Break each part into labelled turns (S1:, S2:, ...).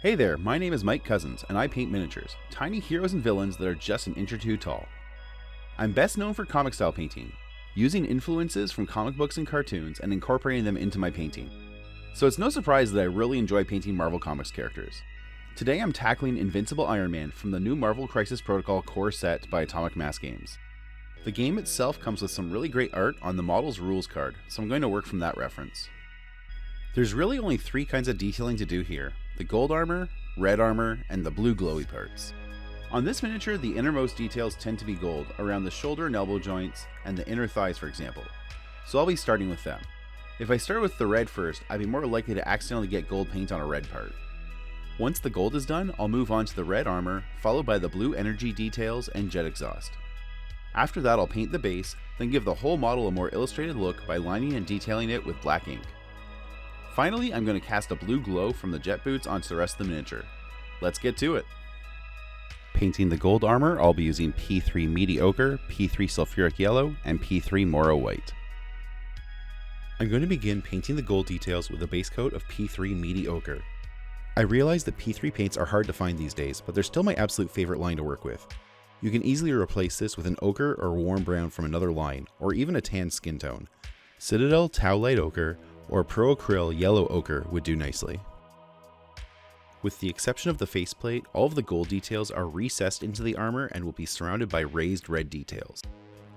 S1: Hey there, my name is Mike Cousins, and I paint miniatures, tiny heroes and villains that are just an inch or two tall. I'm best known for comic style painting, using influences from comic books and cartoons and incorporating them into my painting. So it's no surprise that I really enjoy painting Marvel Comics characters. Today I'm tackling Invincible Iron Man from the new Marvel Crisis Protocol core set by Atomic Mass Games. The game itself comes with some really great art on the model's rules card, so I'm going to work from that reference. There's really only three kinds of detailing to do here: the gold armor, red armor, and the blue glowy parts. On this miniature, the innermost details tend to be gold, around the shoulder and elbow joints, and the inner thighs for example. So I'll be starting with them. If I start with the red first, I'd be more likely to accidentally get gold paint on a red part. Once the gold is done, I'll move on to the red armor, followed by the blue energy details and jet exhaust. After that, I'll paint the base, then give the whole model a more illustrated look by lining and detailing it with black ink. Finally, I'm going to cast a blue glow from the jet boots onto the rest of the miniature. Let's get to it! Painting the gold armor, I'll be using P3 Meaty Ochre, P3 Sulfuric Yellow, and P3 Morrow White. I'm going to begin painting the gold details with a base coat of P3 Meaty Ochre. I realize that P3 paints are hard to find these days, but they're still my absolute favorite line to work with. You can easily replace this with an ochre or warm brown from another line, or even a tan skin tone. Citadel Tau Light Ochre or Pro-Acryl Yellow Ochre would do nicely. With the exception of the faceplate, all of the gold details are recessed into the armor and will be surrounded by raised red details.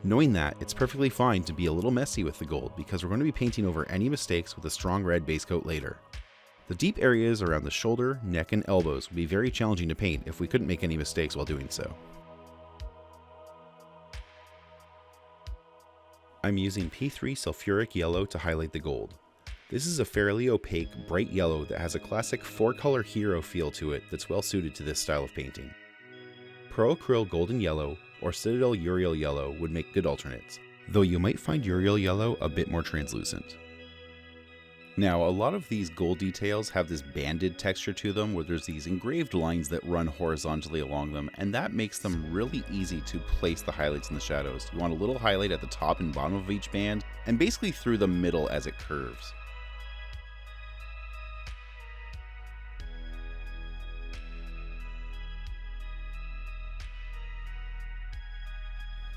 S1: Knowing that, it's perfectly fine to be a little messy with the gold because we're going to be painting over any mistakes with a strong red base coat later. The deep areas around the shoulder, neck, and elbows would be very challenging to paint if we couldn't make any mistakes while doing so. I'm using P3 Sulfuric Yellow to highlight the gold. This is a fairly opaque, bright yellow that has a classic 4-color hero feel to it that's well suited to this style of painting. Pro-Acryl Golden Yellow or Citadel Uriel Yellow would make good alternates, though you might find Uriel Yellow a bit more translucent. Now, a lot of these gold details have this banded texture to them where there's these engraved lines that run horizontally along them, and that makes them really easy to place the highlights in the shadows. You want a little highlight at the top and bottom of each band, and basically through the middle as it curves.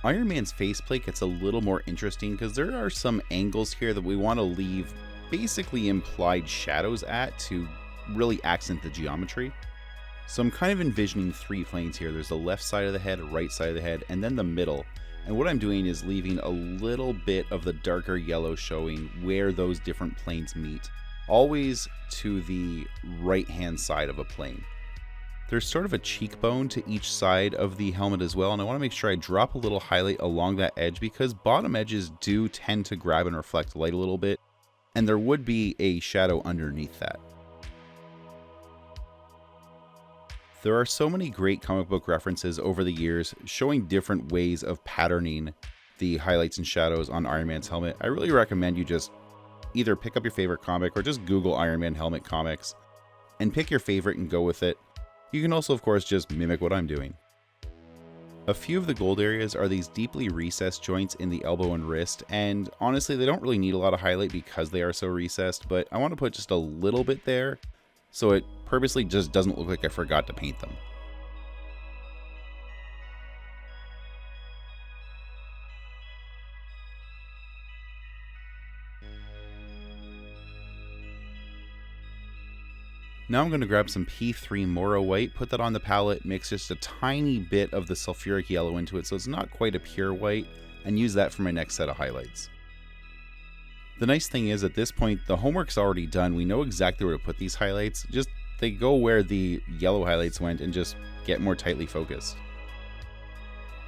S1: Iron Man's faceplate gets a little more interesting because there are some angles here that we want to leave basically implied shadows at to really accent the geometry. So I'm kind of envisioning three planes here. There's the left side of the head, right side of the head, and then the middle. And what I'm doing is leaving a little bit of the darker yellow showing where those different planes meet, always to the right hand side of a plane. There's sort of a cheekbone to each side of the helmet as well, and I want to make sure I drop a little highlight along that edge because bottom edges do tend to grab and reflect light a little bit, and there would be a shadow underneath that. There are so many great comic book references over the years showing different ways of patterning the highlights and shadows on Iron Man's helmet. I really recommend you just either pick up your favorite comic or just Google Iron Man helmet comics and pick your favorite and go with it. You can also, of course, just mimic what I'm doing. A few of the gold areas are these deeply recessed joints in the elbow and wrist, and honestly, they don't really need a lot of highlight because they are so recessed, but I want to put just a little bit there so it purposely just doesn't look like I forgot to paint them. Now I'm going to grab some P3 Morrow White, put that on the palette, mix just a tiny bit of the Sulfuric Yellow into it so it's not quite a pure white, and use that for my next set of highlights. The nice thing is at this point, the homework's already done. We know exactly where to put these highlights. Just they go where the yellow highlights went and just get more tightly focused.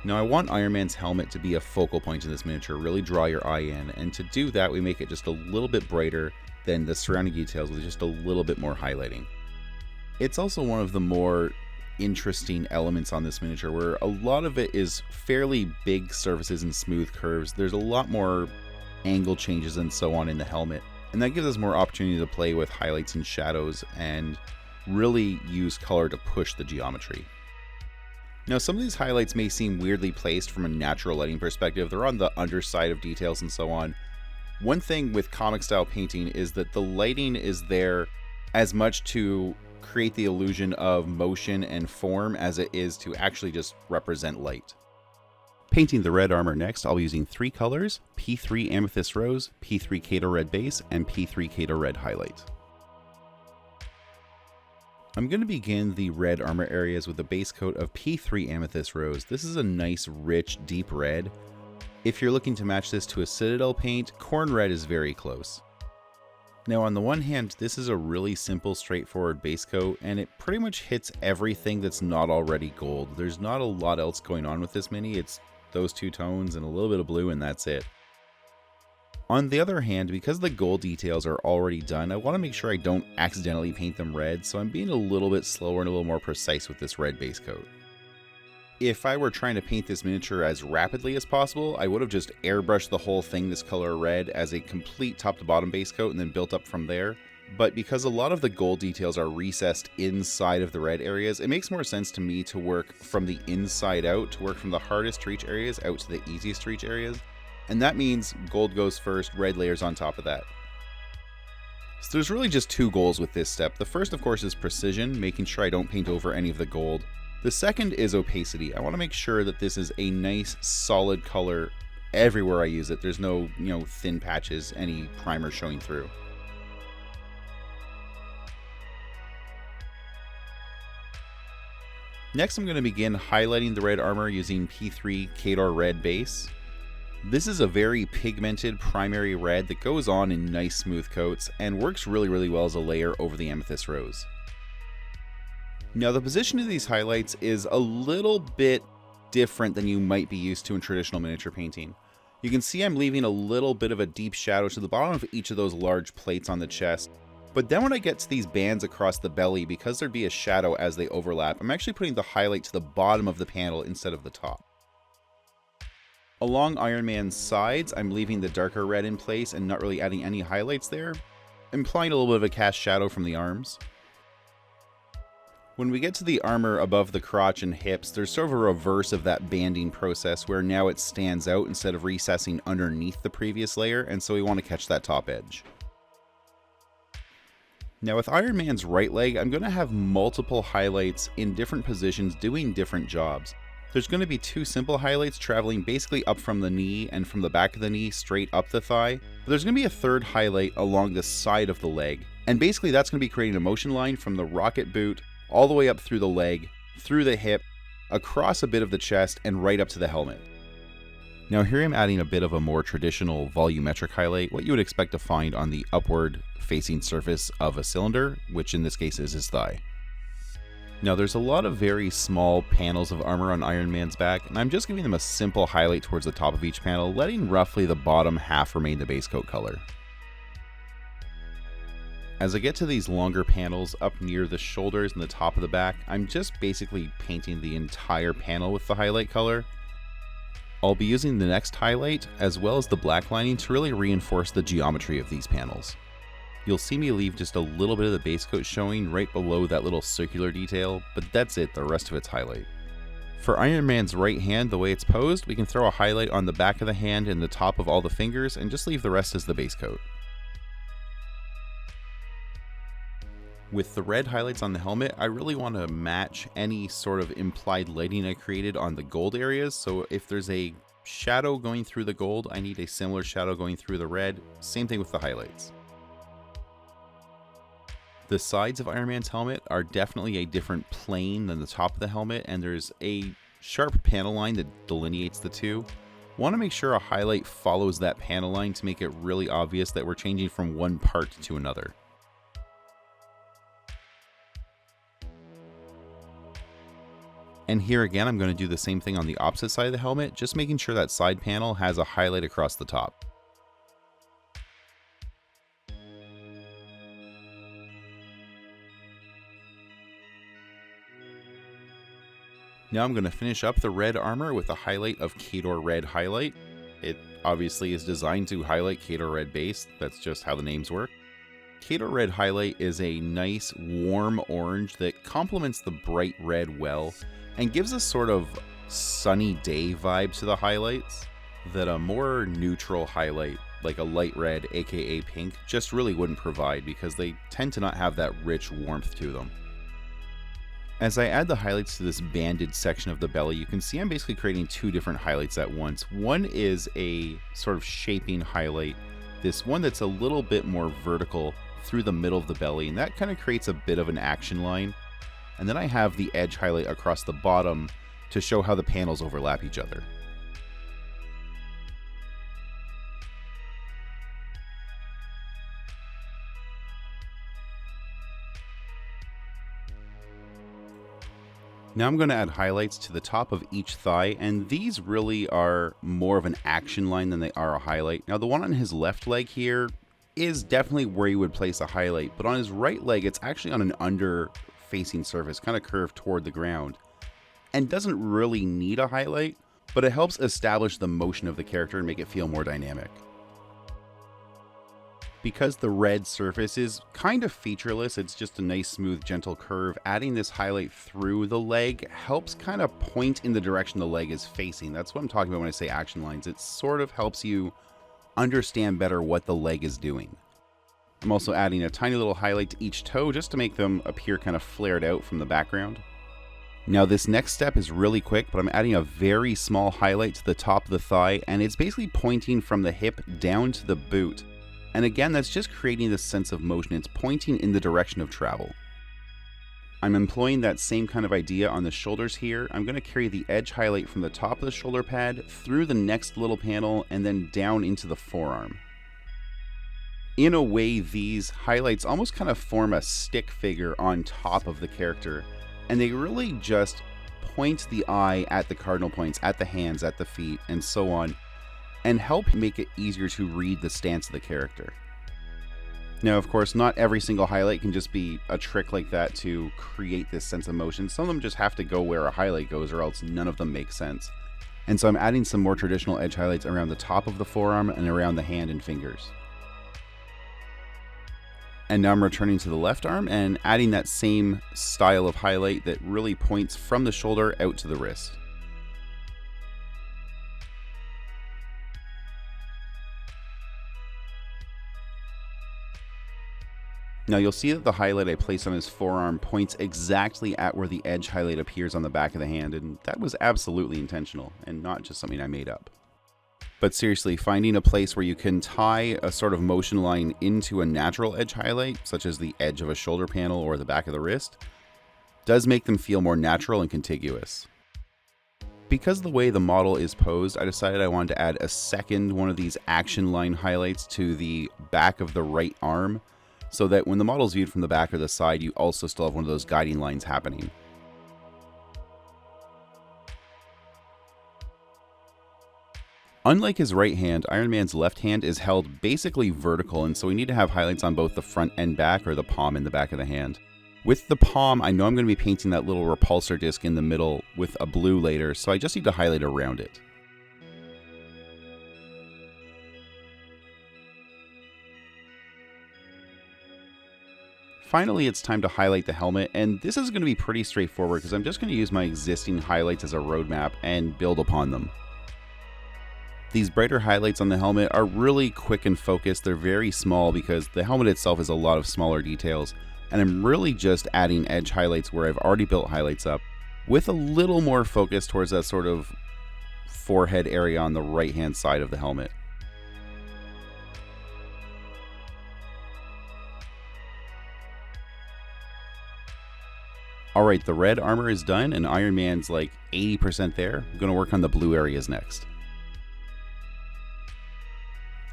S1: Now I want Iron Man's helmet to be a focal point in this miniature, really draw your eye in, and to do that we make it just a little bit brighter than the surrounding details with just a little bit more highlighting. It's also one of the more interesting elements on this miniature where a lot of it is fairly big surfaces and smooth curves. There's a lot more angle changes and so on in the helmet, and that gives us more opportunity to play with highlights and shadows and really use color to push the geometry. Now some of these highlights may seem weirdly placed from a natural lighting perspective. They're on the underside of details and so on. One thing with comic style painting is that the lighting is there as much to create the illusion of motion and form as it is to actually just represent light. Painting the red armor next, I'll be using 3 colors, P3 Amethyst Rose, P3 Khador Red Base, and P3 Khador Red Highlight. I'm going to begin the red armor areas with a base coat of P3 Amethyst Rose. This is a nice, rich, deep red. If you're looking to match this to a Citadel paint, Corn Red is very close. Now on the one hand, this is a really simple, straightforward base coat, and it pretty much hits everything that's not already gold. There's not a lot else going on with this mini. It's those 2 tones and a little bit of blue, and that's it. On the other hand, because the gold details are already done, I want to make sure I don't accidentally paint them red, so I'm being a little bit slower and a little more precise with this red base coat. If I were trying to paint this miniature as rapidly as possible, I would have just airbrushed the whole thing this color red as a complete top to bottom base coat and then built up from there. But because a lot of the gold details are recessed inside of the red areas, it makes more sense to me to work from the inside out, to work from the hardest to reach areas out to the easiest to reach areas. And that means gold goes first, red layers on top of that. So there's really just 2 goals with this step. The first, of course, is precision, making sure I don't paint over any of the gold. The second is opacity. I want to make sure that this is a nice, solid color everywhere I use it. There's no, thin patches, any primer showing through. Next, I'm going to begin highlighting the red armor using P3 Khador Red Base. This is a very pigmented primary red that goes on in nice smooth coats and works really, really well as a layer over the Amethyst Rose. Now the position of these highlights is a little bit different than you might be used to in traditional miniature painting. You can see I'm leaving a little bit of a deep shadow to the bottom of each of those large plates on the chest. But then when I get to these bands across the belly, because there'd be a shadow as they overlap, I'm actually putting the highlight to the bottom of the panel instead of the top. Along Iron Man's sides, I'm leaving the darker red in place and not really adding any highlights there, implying a little bit of a cast shadow from the arms. When we get to the armor above the crotch and hips, there's sort of a reverse of that banding process where now it stands out instead of recessing underneath the previous layer, and so we want to catch that top edge. Now with Iron Man's right leg, I'm going to have multiple highlights in different positions doing different jobs. There's going to be 2 simple highlights traveling basically up from the knee and from the back of the knee straight up the thigh. But there's going to be a 3rd highlight along the side of the leg. And basically that's going to be creating a motion line from the rocket boot all the way up through the leg, through the hip, across a bit of the chest, and right up to the helmet. Now here I'm adding a bit of a more traditional volumetric highlight, what you would expect to find on the upward facing surface of a cylinder, which in this case is his thigh. Now there's a lot of very small panels of armor on Iron Man's back, and I'm just giving them a simple highlight towards the top of each panel, letting roughly the bottom half remain the base coat color. As I get to these longer panels up near the shoulders and the top of the back, I'm just basically painting the entire panel with the highlight color. I'll be using the next highlight as well as the black lining to really reinforce the geometry of these panels. You'll see me leave just a little bit of the base coat showing right below that little circular detail, but that's it, the rest of it's highlight. For Iron Man's right hand, the way it's posed, we can throw a highlight on the back of the hand and the top of all the fingers and just leave the rest as the base coat. With the red highlights on the helmet, I really want to match any sort of implied lighting I created on the gold areas, so if there's a shadow going through the gold, I need a similar shadow going through the red. Same thing with the highlights. The sides of Iron Man's helmet are definitely a different plane than the top of the helmet, and there's a sharp panel line that delineates the two. Want to make sure a highlight follows that panel line to make it really obvious that we're changing from one part to another. And here again, I'm going to do the same thing on the opposite side of the helmet, just making sure that side panel has a highlight across the top. Now I'm going to finish up the red armor with a highlight of Khador Red Highlight. It obviously is designed to highlight Khador Red Base, that's just how the names work. Khador Red Highlight is a nice warm orange that complements the bright red well and gives a sort of sunny day vibe to the highlights that a more neutral highlight like a light red aka pink just really wouldn't provide, because they tend to not have that rich warmth to them. As I add the highlights to this banded section of the belly, you can see I'm basically creating two different highlights at once. One is a sort of shaping highlight, this one that's a little bit more vertical through the middle of the belly, and that kind of creates a bit of an action line. And then I have the edge highlight across the bottom to show how the panels overlap each other. Now I'm going to add highlights to the top of each thigh, and these really are more of an action line than they are a highlight. Now the one on his left leg here is definitely where you would place a highlight, but on his right leg it's actually on an under-facing surface, kind of curved toward the ground, and doesn't really need a highlight, but it helps establish the motion of the character and make it feel more dynamic. Because the red surface is kind of featureless, it's just a nice, smooth, gentle curve, adding this highlight through the leg helps kind of point in the direction the leg is facing. That's what I'm talking about when I say action lines. It sort of helps you understand better what the leg is doing. I'm also adding a tiny little highlight to each toe just to make them appear kind of flared out from the background. Now this next step is really quick, but I'm adding a very small highlight to the top of the thigh, and it's basically pointing from the hip down to the boot. And again, that's just creating this sense of motion. It's pointing in the direction of travel. I'm employing that same kind of idea on the shoulders here. I'm going to carry the edge highlight from the top of the shoulder pad through the next little panel and then down into the forearm. In a way, these highlights almost kind of form a stick figure on top of the character, and they really just point the eye at the cardinal points, at the hands, at the feet, and so on, and help make it easier to read the stance of the character. Now, of course, not every single highlight can just be a trick like that to create this sense of motion. Some of them just have to go where a highlight goes, or else none of them make sense. And so I'm adding some more traditional edge highlights around the top of the forearm and around the hand and fingers. And now I'm returning to the left arm and adding that same style of highlight that really points from the shoulder out to the wrist. Now you'll see that the highlight I placed on his forearm points exactly at where the edge highlight appears on the back of the hand, and that was absolutely intentional and not just something I made up. But seriously, finding a place where you can tie a sort of motion line into a natural edge highlight, such as the edge of a shoulder panel or the back of the wrist, does make them feel more natural and contiguous. Because of the way the model is posed, I decided I wanted to add a second one of these action line highlights to the back of the right arm, so that when the model is viewed from the back or the side, you also still have one of those guiding lines happening. Unlike his right hand, Iron Man's left hand is held basically vertical, and so we need to have highlights on both the front and back, or the palm and the back of the hand. With the palm, I know I'm going to be painting that little repulsor disc in the middle with a blue later, so I just need to highlight around it. Finally, it's time to highlight the helmet, and this is going to be pretty straightforward because I'm just going to use my existing highlights as a roadmap and build upon them. These brighter highlights on the helmet are really quick and focused. They're very small because the helmet itself is a lot of smaller details, and I'm really just adding edge highlights where I've already built highlights up, with a little more focus towards that sort of forehead area on the right hand side of the helmet. Alright, the red armor is done and Iron Man's like 80% there. I'm going to work on the blue areas next.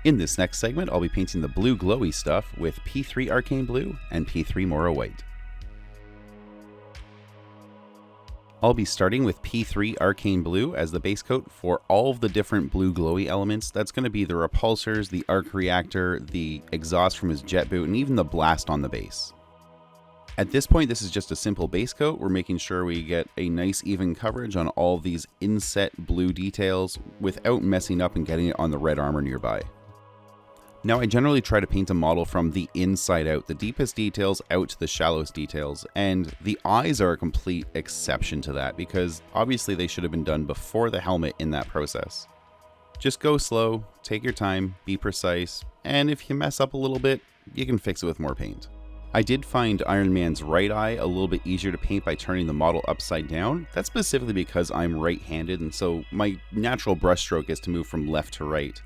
S1: In this next segment, I'll be painting the blue glowy stuff with P3 Arcane Blue and P3 Morrow White. I'll be starting with P3 Arcane Blue as the base coat for all of the different blue glowy elements. That's going to be the repulsors, the arc reactor, the exhaust from his jet boot, and even the blast on the base. At this point, this is just a simple base coat. We're making sure we get a nice even coverage on all of these inset blue details without messing up and getting it on the red armor nearby. Now, I generally try to paint a model from the inside out, the deepest details out to the shallowest details, and the eyes are a complete exception to that because obviously they should have been done before the helmet in that process. Just go slow, take your time, be precise, and if you mess up a little bit, you can fix it with more paint. I did find Iron Man's right eye a little bit easier to paint by turning the model upside down. That's specifically because I'm right-handed, and so my natural brushstroke is to move from left to right.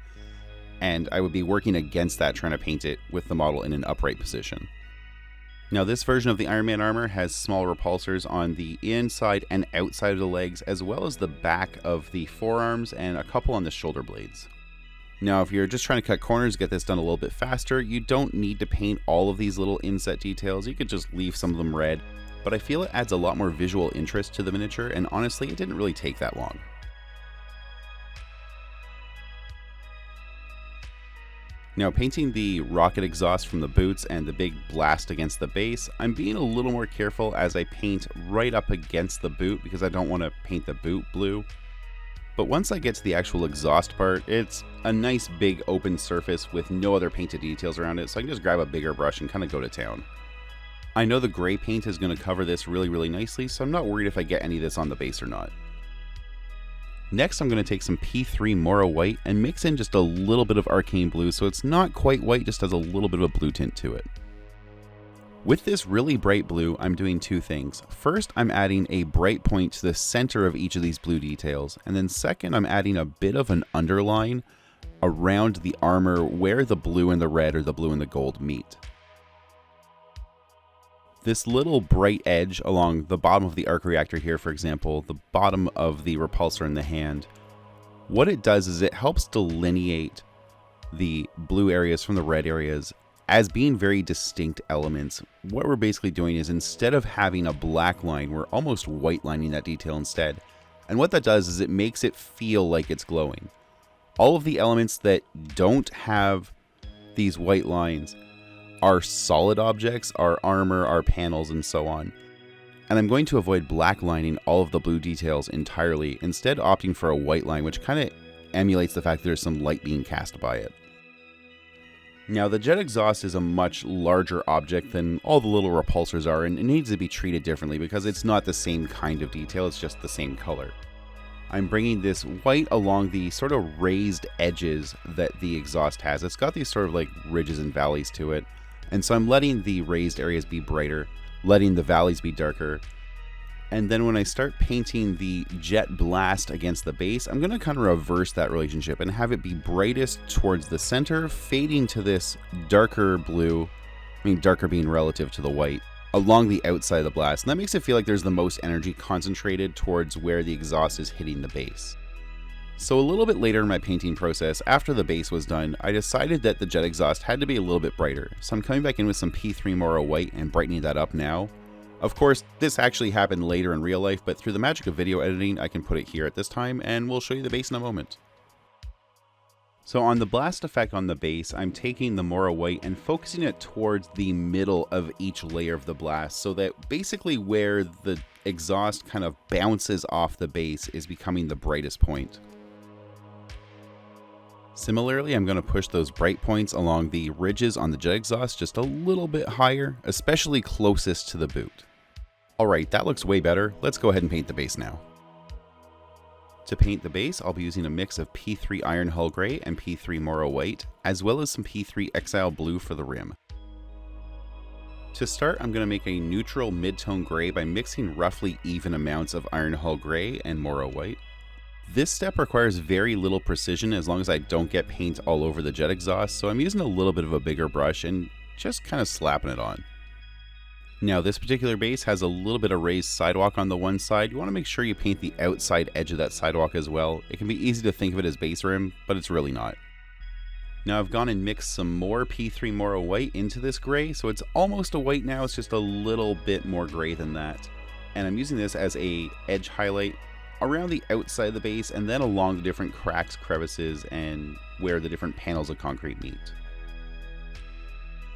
S1: And I would be working against that trying to paint it with the model in an upright position. Now this version of the Iron Man armor has small repulsors on the inside and outside of the legs, as well as the back of the forearms and a couple on the shoulder blades. Now if you're just trying to cut corners, get this done a little bit faster, you don't need to paint all of these little inset details. You could just leave some of them red, but I feel it adds a lot more visual interest to the miniature, and honestly it didn't really take that long. Now painting the rocket exhaust from the boots and the big blast against the base, I'm being a little more careful as I paint right up against the boot because I don't want to paint the boot blue. But once I get to the actual exhaust part, it's a nice big open surface with no other painted details around it, so I can just grab a bigger brush and kind of go to town. I know the gray paint is going to cover this really nicely, so I'm not worried if I get any of this on the base or not. Next, I'm going to take some P3 Morrow White and mix in just a little bit of Arcane Blue so it's not quite white, just has a little bit of a blue tint to it. With this really bright blue, I'm doing two things. First, I'm adding a bright point to the center of each of these blue details, and then second, I'm adding a bit of an underline around the armor where the blue and the red or the blue and the gold meet. This little bright edge along the bottom of the arc reactor here, for example, the bottom of the repulsor in the hand, what it does is it helps delineate the blue areas from the red areas as being very distinct elements. What we're basically doing is instead of having a black line, we're almost white lining that detail instead. And what that does is it makes it feel like it's glowing. All of the elements that don't have these white lines are solid objects, our armor, our panels, and so on. And I'm going to avoid black lining all of the blue details entirely, instead opting for a white line, which kind of emulates the fact that there's some light being cast by it. Now the jet exhaust is a much larger object than all the little repulsors are, and it needs to be treated differently because it's not the same kind of detail, it's just the same color. I'm bringing this white along the sort of raised edges that the exhaust has. It's got these sort of like ridges and valleys to it, and so I'm letting the raised areas be brighter, letting the valleys be darker. And then when I start painting the jet blast against the base, I'm going to kind of reverse that relationship and have it be brightest towards the center, fading to this darker blue, darker being relative to the white, along the outside of the blast. And that makes it feel like there's the most energy concentrated towards where the exhaust is hitting the base. So a little bit later in my painting process, after the base was done, I decided that the jet exhaust had to be a little bit brighter. So I'm coming back in with some P3 Morrow White and brightening that up now. Of course, this actually happened later in real life, but through the magic of video editing, I can put it here at this time, and we'll show you the base in a moment. So on the blast effect on the base, I'm taking the Morrow White and focusing it towards the middle of each layer of the blast, so that basically where the exhaust kind of bounces off the base is becoming the brightest point. Similarly, I'm going to push those bright points along the ridges on the jet exhaust just a little bit higher, especially closest to the boot. Alright, that looks way better. Let's go ahead and paint the base now. To paint the base, I'll be using a mix of P3 Ironhull Grey and P3 Morrow White, as well as some P3 Exile Blue for the rim. To start, I'm going to make a neutral mid-tone gray by mixing roughly even amounts of Ironhull Grey and Morrow White. This step requires very little precision as long as I don't get paint all over the jet exhaust, so I'm using a little bit of a bigger brush and just kind of slapping it on. Now this particular base has a little bit of raised sidewalk on the one side. You want to make sure you paint the outside edge of that sidewalk as well. It can be easy to think of it as base rim, but it's really not. Now I've gone and mixed some more P3 Morrow White into this gray, so it's almost a white now, it's just a little bit more gray than that. And I'm using this as a edge highlight around the outside of the base and then along the different cracks, crevices, and where the different panels of concrete meet.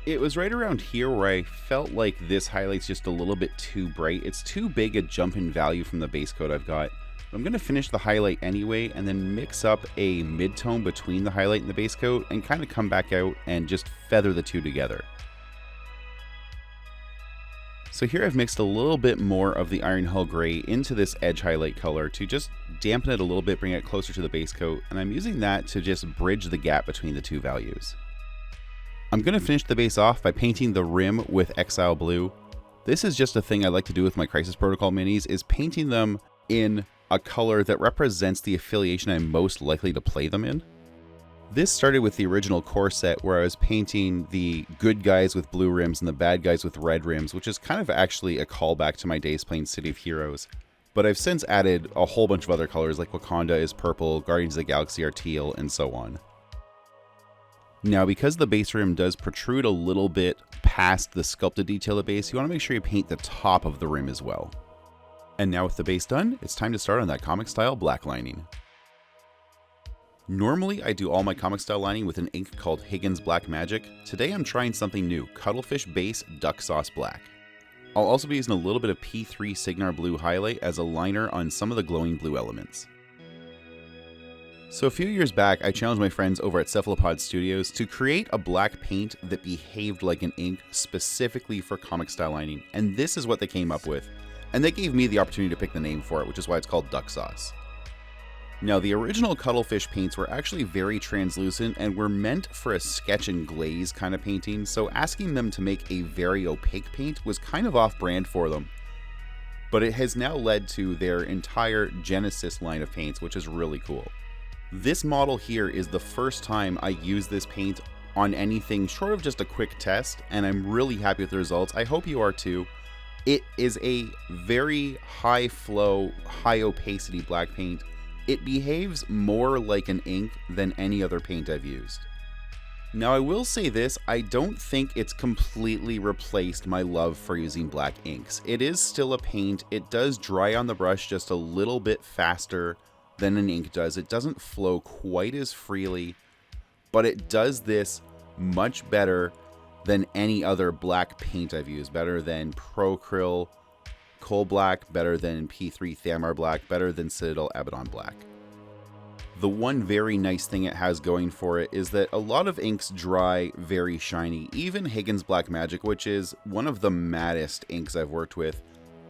S1: It was right around here where I felt like this highlight's just a little bit too bright. It's too big a jump in value from the base coat I've got. But I'm going to finish the highlight anyway and then mix up a mid-tone between the highlight and the base coat and kind of come back out and just feather the two together. So here I've mixed a little bit more of the Ironhull Grey into this edge highlight color to just dampen it a little bit, bring it closer to the base coat, and I'm using that to just bridge the gap between the two values. I'm going to finish the base off by painting the rim with Exile Blue. This is just a thing I like to do with my Crisis Protocol minis, is painting them in a color that represents the affiliation I'm most likely to play them in. This started with the original core set where I was painting the good guys with blue rims and the bad guys with red rims, which is kind of actually a callback to my days playing City of Heroes. But I've since added a whole bunch of other colors, like Wakanda is purple, Guardians of the Galaxy are teal, and so on. Now, because the base rim does protrude a little bit past the sculpted detail of the base, you want to make sure you paint the top of the rim as well. And now with the base done, it's time to start on that comic style black lining. Normally, I do all my comic style lining with an ink called Higgins Black Magic. Today I'm trying something new, Cuttlefish Base Duck Sauce Black. I'll also be using a little bit of P3 Cygnar Blue Highlight as a liner on some of the glowing blue elements. So a few years back, I challenged my friends over at Cephalopod Studios to create a black paint that behaved like an ink specifically for comic style lining, and this is what they came up with. And they gave me the opportunity to pick the name for it, which is why it's called Duck Sauce. Now, the original Cuttlefish paints were actually very translucent and were meant for a sketch and glaze kind of painting, so asking them to make a very opaque paint was kind of off-brand for them. But it has now led to their entire Genesis line of paints, which is really cool. This model here is the first time I use this paint on anything short of just a quick test, and I'm really happy with the results. I hope you are too. It is a very high flow, high opacity black paint. It behaves more like an ink than any other paint I've used. Now I will say this, I don't think it's completely replaced my love for using black inks. It is still a paint, it does dry on the brush just a little bit faster than an ink does. It doesn't flow quite as freely, but it does this much better than any other black paint I've used. Better than Procryl Coal Black, better than P3 Thamar Black, better than Citadel Abaddon Black. The one very nice thing it has going for it is that a lot of inks dry very shiny. Even Higgins Black Magic, which is one of the mattest inks I've worked with,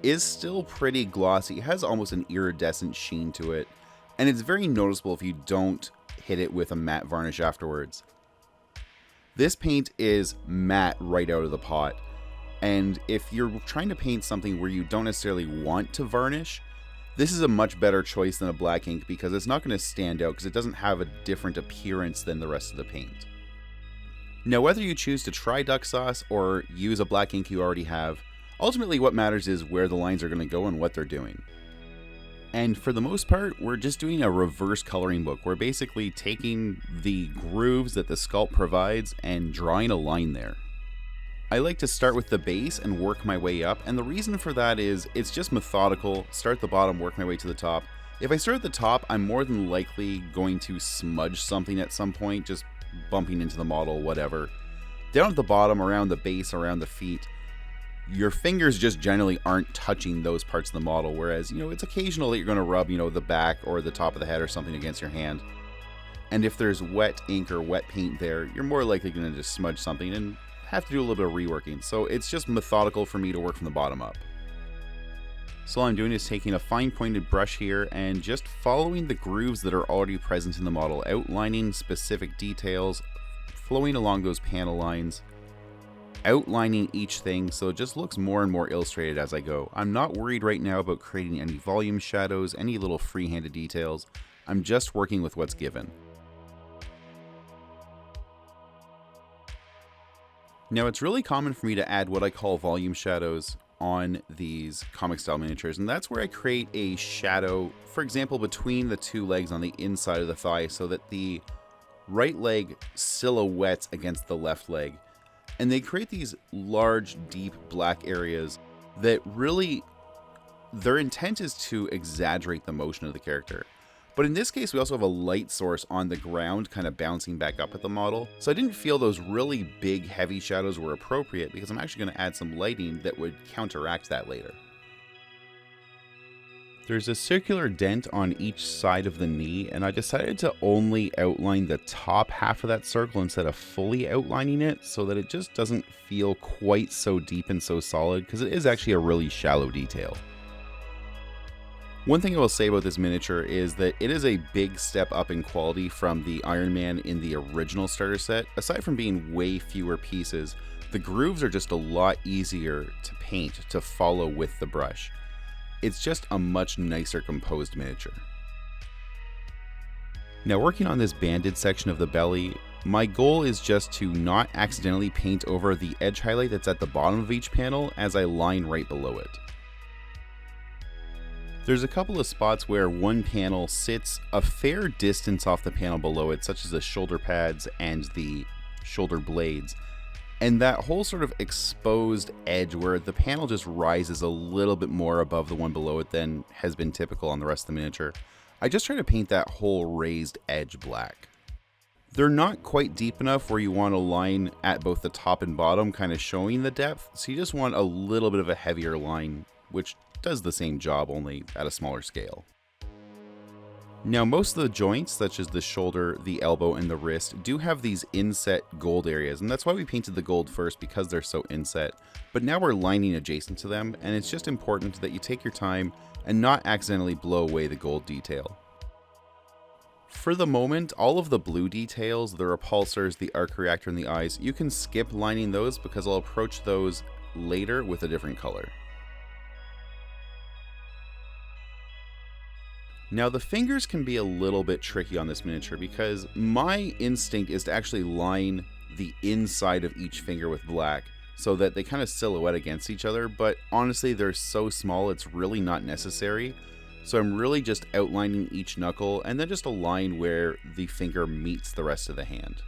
S1: is still pretty glossy. It has almost an iridescent sheen to it, and it's very noticeable if you don't hit it with a matte varnish afterwards. This paint is matte right out of the pot. And if you're trying to paint something where you don't necessarily want to varnish, this is a much better choice than a black ink because it's not going to stand out because it doesn't have a different appearance than the rest of the paint. Now, whether you choose to try Duck Sauce or use a black ink you already have, ultimately what matters is where the lines are going to go and what they're doing. And for the most part, we're just doing a reverse coloring book. We're basically taking the grooves that the sculpt provides and drawing a line there. I like to start with the base and work my way up, and the reason for that is it's just methodical, start at the bottom, work my way to the top. If I start at the top, I'm more than likely going to smudge something at some point, just bumping into the model, whatever. Down at the bottom, around the base, around the feet, your fingers just generally aren't touching those parts of the model, whereas, it's occasional that you're going to rub, the back or the top of the head or something against your hand. And if there's wet ink or wet paint there, you're more likely going to just smudge something and have to do a little bit of reworking, so it's just methodical for me to work from the bottom up. So all I'm doing is taking a fine pointed brush here and just following the grooves that are already present in the model, outlining specific details, flowing along those panel lines, outlining each thing so it just looks more and more illustrated as I go. I'm not worried right now about creating any volume shadows, any little free-handed details. I'm just working with what's given. Now, it's really common for me to add what I call volume shadows on these comic style miniatures, and that's where I create a shadow, for example, between the two legs on the inside of the thigh so that the right leg silhouettes against the left leg. And they create these large, deep black areas that really, their intent is to exaggerate the motion of the character. But in this case, we also have a light source on the ground kind of bouncing back up at the model. So I didn't feel those really big, heavy shadows were appropriate because I'm actually going to add some lighting that would counteract that later. There's a circular dent on each side of the knee, and I decided to only outline the top half of that circle instead of fully outlining it so that it just doesn't feel quite so deep and so solid because it is actually a really shallow detail. One thing I will say about this miniature is that it is a big step up in quality from the Iron Man in the original starter set. Aside from being way fewer pieces, the grooves are just a lot easier to paint, to follow with the brush. It's just a much nicer composed miniature. Now, working on this banded section of the belly, my goal is just to not accidentally paint over the edge highlight that's at the bottom of each panel as I line right below it. There's a couple of spots where one panel sits a fair distance off the panel below it, such as the shoulder pads and the shoulder blades, and that whole sort of exposed edge where the panel just rises a little bit more above the one below it than has been typical on the rest of the miniature. I just try to paint that whole raised edge black. They're not quite deep enough where you want a line at both the top and bottom kind of showing the depth, so you just want a little bit of a heavier line, which does the same job, only at a smaller scale. Now, most of the joints, such as the shoulder, the elbow, and the wrist, do have these inset gold areas, and that's why we painted the gold first, because they're so inset. But now we're lining adjacent to them, and it's just important that you take your time and not accidentally blow away the gold detail. For the moment, all of the blue details, the repulsors, the arc reactor, and the eyes, you can skip lining those because I'll approach those later with a different color. Now, the fingers can be a little bit tricky on this miniature because my instinct is to actually line the inside of each finger with black so that they kind of silhouette against each other, but honestly they're so small it's really not necessary. So I'm really just outlining each knuckle and then just a line where the finger meets the rest of the hand.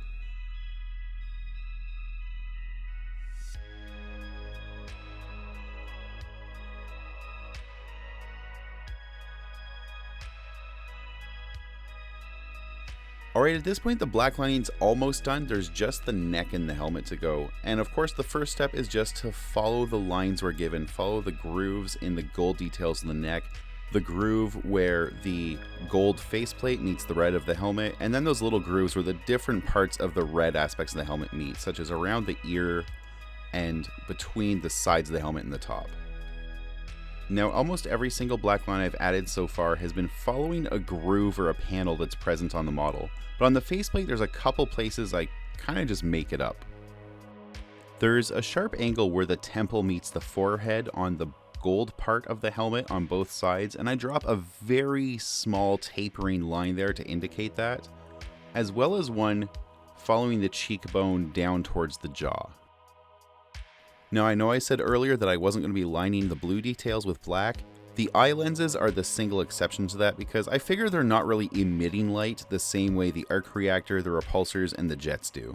S1: Alright, at this point the black lining's almost done. There's just the neck and the helmet to go. And of course the first step is just to follow the lines we're given, follow the grooves in the gold details in the neck, the groove where the gold faceplate meets the red of the helmet, and then those little grooves where the different parts of the red aspects of the helmet meet, such as around the ear and between the sides of the helmet and the top. Now, almost every single black line I've added so far has been following a groove or a panel that's present on the model, but on the faceplate there's a couple places I kind of just make it up. There's a sharp angle where the temple meets the forehead on the gold part of the helmet on both sides, and I drop a very small tapering line there to indicate that, as well as one following the cheekbone down towards the jaw. Now, I know I said earlier that I wasn't going to be lining the blue details with black. The eye lenses are the single exception to that because I figure they're not really emitting light the same way the arc reactor, the repulsors, and the jets do.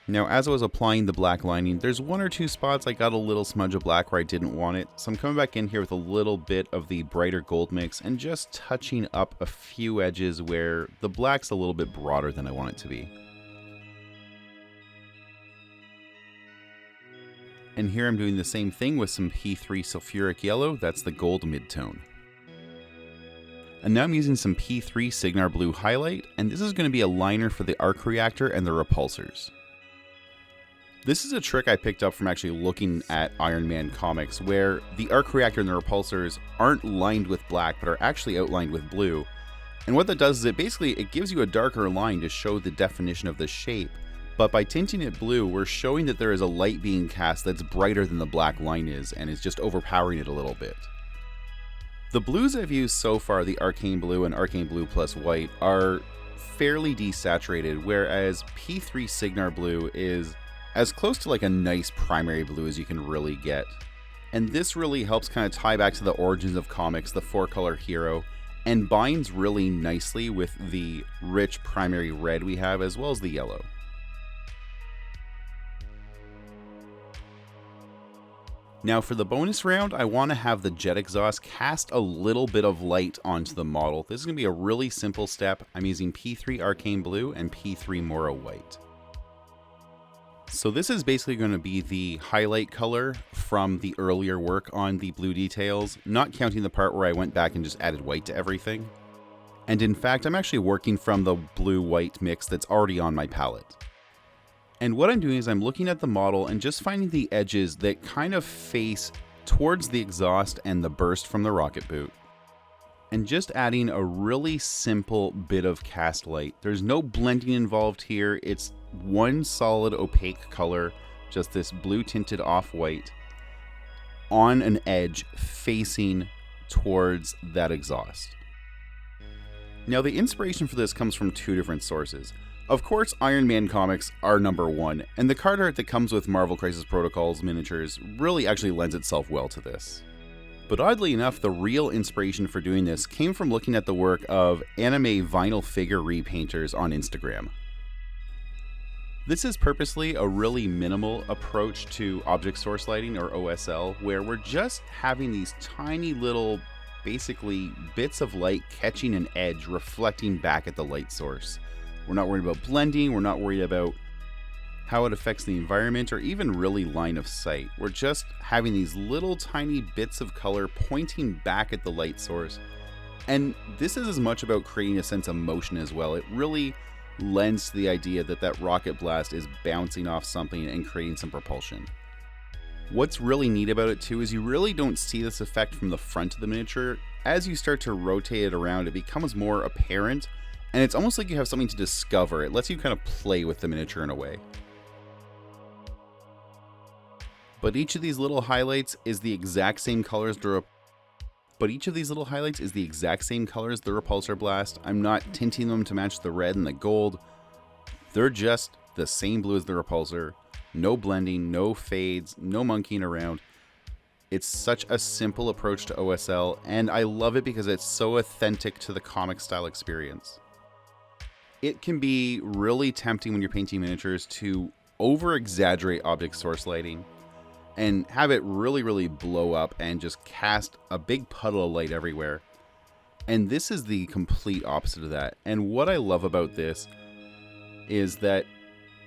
S1: Now, as I was applying the black lining, there's one or two spots I got a little smudge of black where I didn't want it, so I'm coming back in here with a little bit of the brighter gold mix and just touching up a few edges where the black's a little bit broader than I want it to be. And here I'm doing the same thing with some P3 Sulfuric Yellow, that's the gold midtone. And now I'm using some P3 Cygnar Blue Highlight, and this is going to be a liner for the arc reactor and the repulsors. This is a trick I picked up from actually looking at Iron Man comics, where the arc reactor and the repulsors aren't lined with black, but are actually outlined with blue. And what that does is it gives you a darker line to show the definition of the shape. But by tinting it blue, we're showing that there is a light being cast that's brighter than the black line is, and is just overpowering it a little bit. The blues I've used so far, the Arcane Blue and Arcane Blue plus White, are fairly desaturated, whereas P3 Cygnar Blue is as close to like a nice primary blue as you can really get. And this really helps kind of tie back to the origins of comics, the 4-color hero, and binds really nicely with the rich primary red we have, as well as the yellow. Now for the bonus round, I want to have the jet exhaust cast a little bit of light onto the model. This is going to be a really simple step. I'm using P3 Arcane Blue and P3 Morrow White. So this is basically going to be the highlight color from the earlier work on the blue details, not counting the part where I went back and just added white to everything. And in fact, I'm actually working from the blue-white mix that's already on my palette. And what I'm doing is I'm looking at the model and just finding the edges that kind of face towards the exhaust and the burst from the rocket boot. And just adding a really simple bit of cast light. There's no blending involved here. It's one solid opaque color, just this blue tinted off-white on an edge facing towards that exhaust. Now the inspiration for this comes from two different sources. Of course, Iron Man comics are number one, and the card art that comes with Marvel Crisis Protocol's miniatures really actually lends itself well to this. But oddly enough, the real inspiration for doing this came from looking at the work of anime vinyl figure repainters on Instagram. This is purposely a really minimal approach to object source lighting, or OSL, where we're just having these tiny little, basically, bits of light catching an edge reflecting back at the light source. We're not worried about blending, we're not worried about how it affects the environment, or even really line of sight. We're just having these little tiny bits of color pointing back at the light source. And this is as much about creating a sense of motion as well. It really lends to the idea that that rocket blast is bouncing off something and creating some propulsion. What's really neat about it too is you really don't see this effect from the front of the miniature. As you start to rotate it around, it becomes more apparent, and it's almost like you have something to discover. It lets you kind of play with the miniature in a way. But each of these little highlights is the exact same colors the repulsor blast. I'm not tinting them to match the red and the gold. They're just the same blue as the repulsor. No blending, no fades, no monkeying around. It's such a simple approach to OSL, and I love it because it's so authentic to the comic style experience. It can be really tempting when you're painting miniatures to over-exaggerate object source lighting and have it really blow up and just cast a big puddle of light everywhere. And this is the complete opposite of that. And what I love about this is that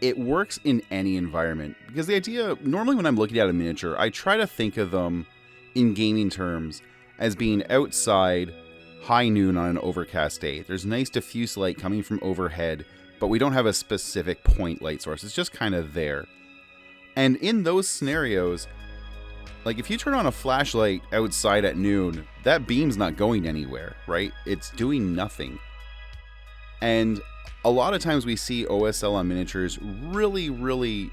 S1: it works in any environment. Because the idea, normally when I'm looking at a miniature, I try to think of them in gaming terms as being outside, high noon on an overcast day. There's nice diffuse light coming from overhead, but we don't have a specific point light source. It's just kind of there. And in those scenarios, like if you turn on a flashlight outside at noon, that beam's not going anywhere, right? It's doing nothing. And a lot of times we see OSL on miniatures really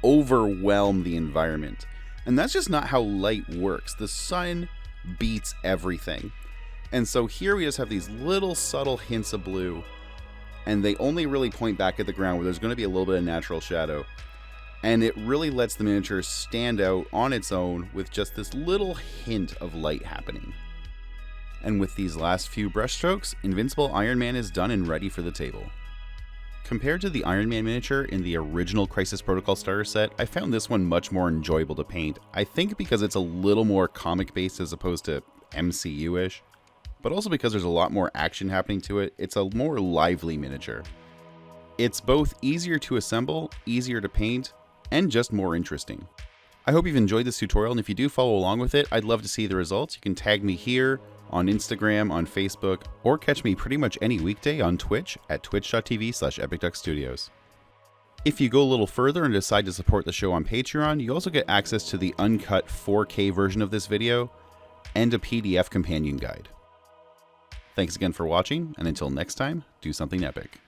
S1: overwhelm the environment. And that's just not how light works. The sun beats everything. And so here we just have these little subtle hints of blue, and they only really point back at the ground where there's going to be a little bit of natural shadow. And it really lets the miniature stand out on its own with just this little hint of light happening. And with these last few brushstrokes, Invincible Iron Man is done and ready for the table. Compared to the Iron Man miniature in the original Crisis Protocol starter set, I found this one much more enjoyable to paint. I think because it's a little more comic-based as opposed to MCU-ish, but also because there's a lot more action happening to it. It's a more lively miniature. It's both easier to assemble, easier to paint, and just more interesting. I hope you've enjoyed this tutorial, and if you do follow along with it, I'd love to see the results. You can tag me here, on Instagram, on Facebook, or catch me pretty much any weekday on Twitch at twitch.tv/EpicDuckStudios. If you go a little further and decide to support the show on Patreon, you also get access to the uncut 4K version of this video and a PDF companion guide. Thanks again for watching, and until next time, do something epic.